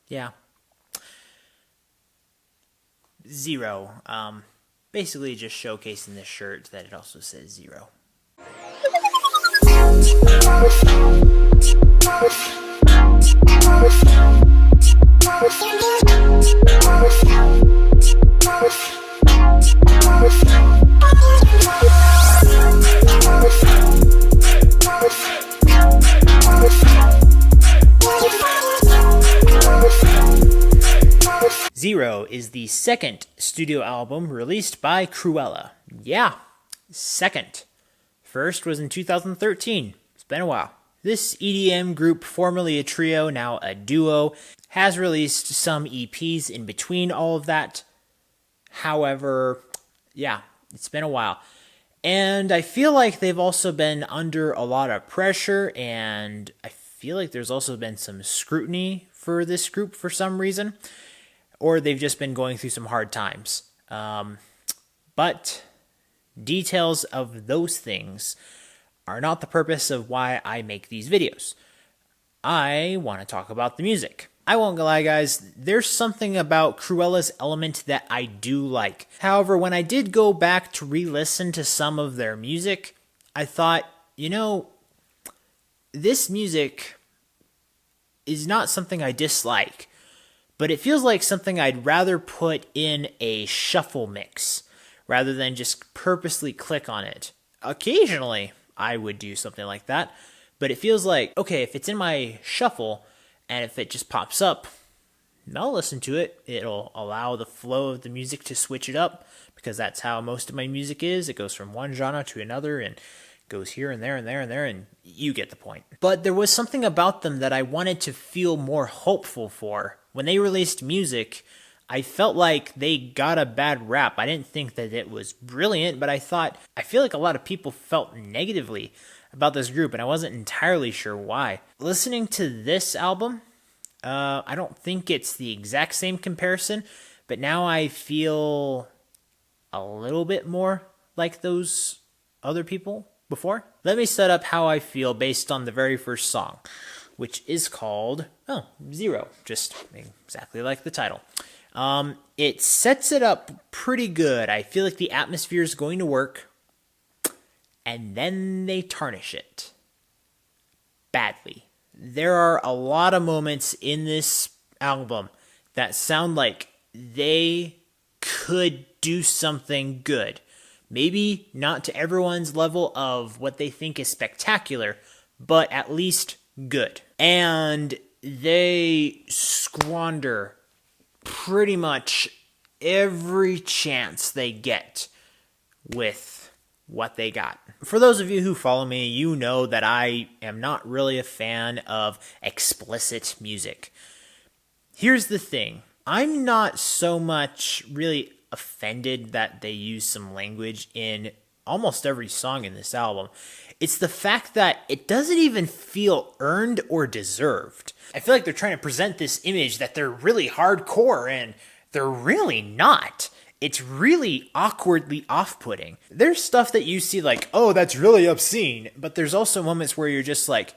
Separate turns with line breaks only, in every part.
Yeah. Zero. Basically just showcasing this shirt that it also says zero. Zero is the second studio album released by Krewella. Yeah, second. First was in 2013. It's been a while. This EDM group, formerly a trio, now a duo, has released some EPs in between all of that. However, yeah, it's been a while. And I feel like they've also been under a lot of pressure, and I feel like there's also been some scrutiny for this group for some reason. Or they've just been going through some hard times. But details of those things are not the purpose of why I make these videos. I want to talk about the music. I won't lie, guys, there's something about Krewella's element that I do like. However, when I did go back to re-listen to some of their music, I thought, this music is not something I dislike. But it feels like something I'd rather put in a shuffle mix rather than just purposely click on it. Occasionally, I would do something like that, but it feels like, okay, if it's in my shuffle and if it just pops up, I'll listen to it. It'll allow the flow of the music to switch it up because that's how most of my music is. It goes from one genre to another and goes here and there and there and there, and you get the point. But there was something about them that I wanted to feel more hopeful for. When they released music, I felt like they got a bad rap. I didn't think that it was brilliant, but I feel like a lot of people felt negatively about this group, and I wasn't entirely sure why. Listening to this album, I don't think it's the exact same comparison, but now I feel a little bit more like those other people before. Let me set up how I feel based on the very first song, which is called, Zero, just exactly like the title. It sets it up pretty good. I feel like the atmosphere is going to work, and then they tarnish it badly. There are a lot of moments in this album that sound like they could do something good. Maybe not to everyone's level of what they think is spectacular, but at least good. And they squander pretty much every chance they get with what they got. For those of you who follow me, you know that I am not really a fan of explicit music. Here's the thing. I'm not so much really offended that they use some language in almost every song in this album. It's the fact that it doesn't even feel earned or deserved. I feel like they're trying to present this image that they're really hardcore, and they're really not. It's really awkwardly off-putting. There's stuff that you see like, oh, that's really obscene, but there's also moments where you're just like,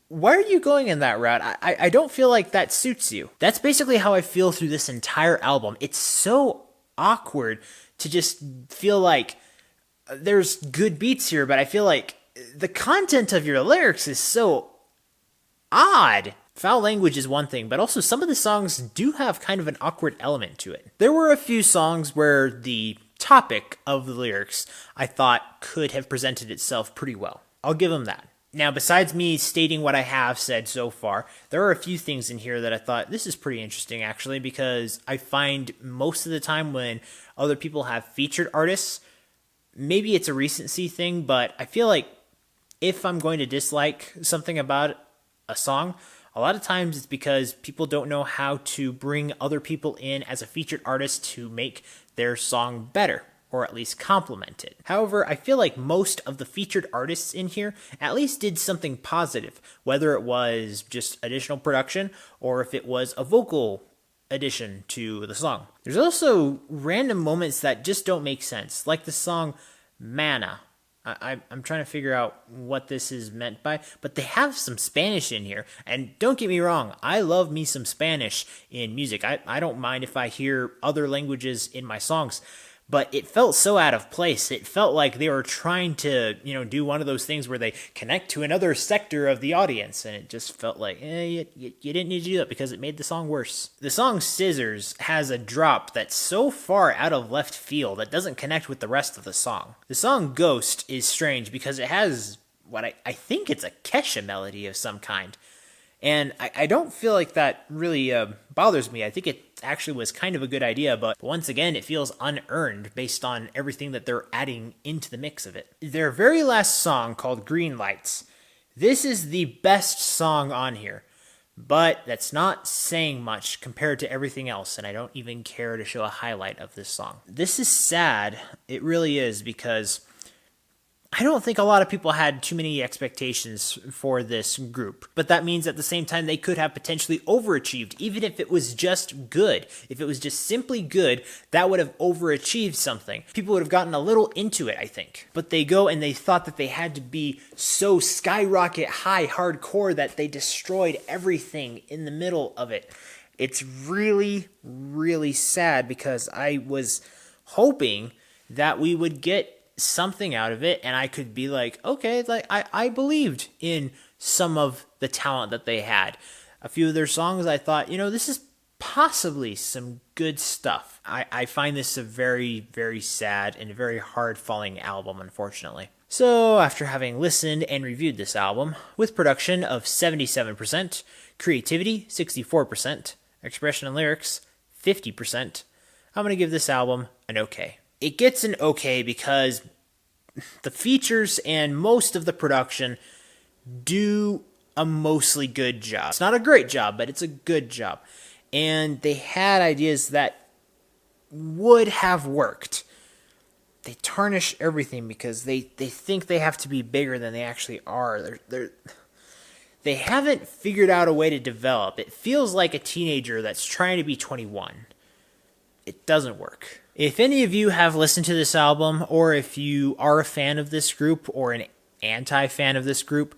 why are you going in that route? I don't feel like that suits you. That's basically how I feel through this entire album. It's so awkward to just feel like there's good beats here, but I feel like the content of your lyrics is so odd. Foul language is one thing, but also some of the songs do have kind of an awkward element to it. There were a few songs where the topic of the lyrics I thought could have presented itself pretty well. I'll give them that. Now, besides me stating what I have said so far, there are a few things in here that I thought, this is pretty interesting actually, because I find most of the time when other people have featured artists, maybe it's a recency thing, but I feel like if I'm going to dislike something about a song, a lot of times it's because people don't know how to bring other people in as a featured artist to make their song better, or at least complement it. However, I feel like most of the featured artists in here at least did something positive, whether it was just additional production or if it was a vocal addition to the song. There's also random moments that just don't make sense, like the song Mana. I'm trying to figure out what this is meant by, but they have some Spanish in here. And don't get me wrong, I love me some Spanish in music. I don't mind if I hear other languages in my songs, but it felt so out of place. It felt like they were trying to, do one of those things where they connect to another sector of the audience, and it just felt like, you didn't need to do that because it made the song worse. The song Scissors has a drop that's so far out of left field that doesn't connect with the rest of the song. The song Ghost is strange because it has what I think it's a Kesha melody of some kind. And I don't feel like that really bothers me. I think it actually was kind of a good idea, but once again, it feels unearned based on everything that they're adding into the mix of it. Their very last song, called Green Lights, this is the best song on here, but that's not saying much compared to everything else, and I don't even care to show a highlight of this song. This is sad, it really is, because I don't think a lot of people had too many expectations for this group, but that means at the same time they could have potentially overachieved, even if it was just good. If it was just simply good, that would have overachieved something. People would have gotten a little into it, I think. But they go and they thought that they had to be so skyrocket high hardcore that they destroyed everything in the middle of it. It's really, really sad because I was hoping that we would get something out of it, and I could be like, okay, like I believed in some of the talent that they had. A few of their songs, I thought, this is possibly some good stuff. I find this a very, very sad and very hard-falling album, unfortunately. So, after having listened and reviewed this album, with production of 77%, creativity 64%, expression and lyrics 50%, I'm going to give this album an okay. It gets an okay because the features and most of the production do a mostly good job. It's not a great job, but it's a good job. And they had ideas that would have worked. They tarnish everything because they think they have to be bigger than they actually are. They haven't figured out a way to develop. It feels like a teenager that's trying to be 21. It doesn't work. If any of you have listened to this album, or if you are a fan of this group, or an anti-fan of this group,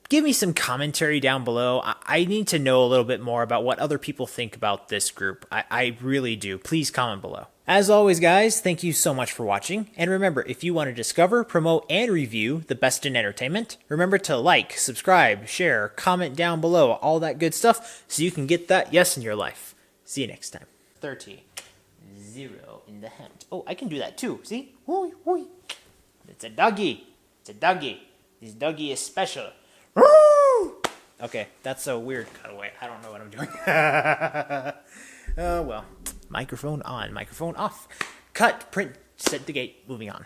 give me some commentary down below. I need to know a little bit more about what other people think about this group. I really do. Please comment below. As always, guys, thank you so much for watching. And remember, if you want to discover, promote, and review the best in entertainment, remember to like, subscribe, share, comment down below, all that good stuff, so you can get that yes in your life. See you next time. 30. 0 in the hand. Oh, I can do that too. See? Whoo, whoo. It's a doggy. It's a doggy. This doggy is special. Woo! Okay, that's a weird cutaway. I don't know what I'm doing. Well. Microphone on, microphone off. Cut, print, set the gate. Moving on.